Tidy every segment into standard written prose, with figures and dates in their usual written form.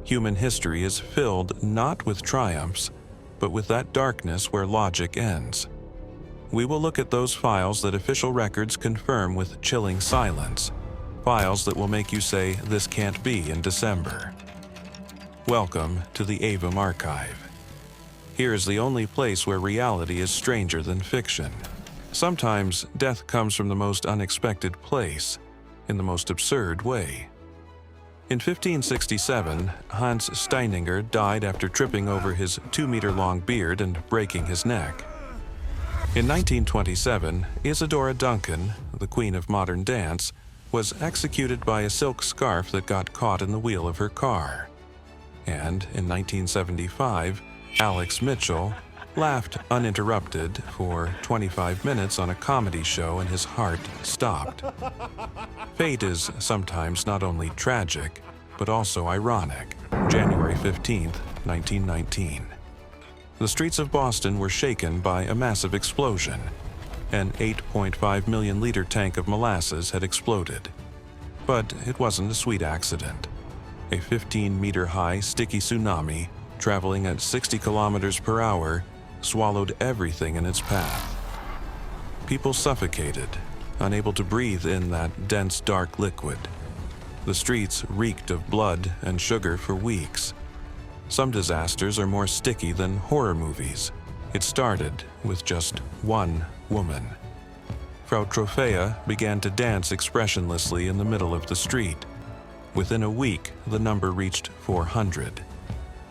Human history is filled not with triumphs, but with that darkness where logic ends. We will look at those files that official records confirm with chilling silence, files that will make you say, "This can't be" in December. Welcome to the Aevum Archive. Here is the only place where reality is stranger than fiction. Sometimes death comes from the most unexpected place, in the most absurd way. In 1567, Hans Steininger died after tripping over his 2-meter-long beard and breaking his neck. In 1927, Isadora Duncan, the queen of modern dance, was executed by a silk scarf that got caught in the wheel of her car. And in 1975, Alex Mitchell laughed uninterrupted for 25 minutes on a comedy show and his heart stopped. Fate is sometimes not only tragic, but also ironic. January 15, 1919. The streets of Boston were shaken by a massive explosion. An 8.5 million liter tank of molasses had exploded. But it wasn't a sweet accident. A 15-meter-high sticky tsunami, traveling at 60 kilometers per hour, swallowed everything in its path. People suffocated, unable to breathe in that dense, dark liquid. The streets reeked of blood and sugar for weeks. Some disasters are more sticky than horror movies. It started with just one woman. Frau Trophäa began to dance expressionlessly in the middle of the street. Within a week, the number reached 400.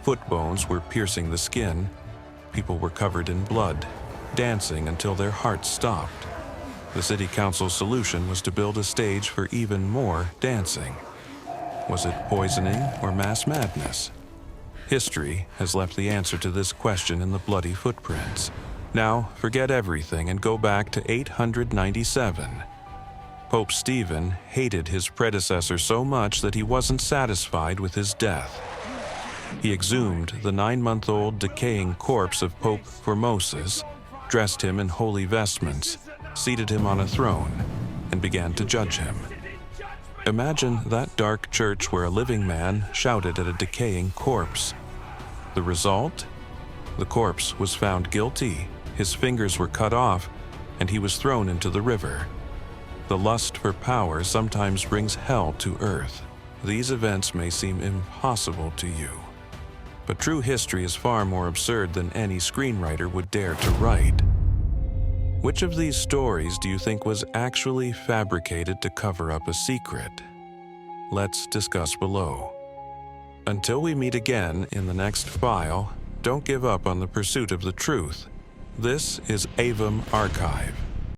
Foot bones were piercing the skin. People were covered in blood, dancing until their hearts stopped. The city council's solution was to build a stage for even more dancing. Was it poisoning or mass madness? History has left the answer to this question in the bloody footprints. Now, forget everything and go back to 897. Pope Stephen hated his predecessor so much that he wasn't satisfied with his death. He exhumed the 9-month-old decaying corpse of Pope Formosus, dressed him in holy vestments, seated him on a throne, and began to judge him. Imagine that dark church where a living man shouted at a decaying corpse. The result? The corpse was found guilty, his fingers were cut off, and he was thrown into the river. The lust for power sometimes brings hell to earth. These events may seem impossible to you. But true history is far more absurd than any screenwriter would dare to write. Which of these stories do you think was actually fabricated to cover up a secret? Let's discuss below. Until we meet again in the next file, don't give up on the pursuit of the truth. This is Aevum Archive.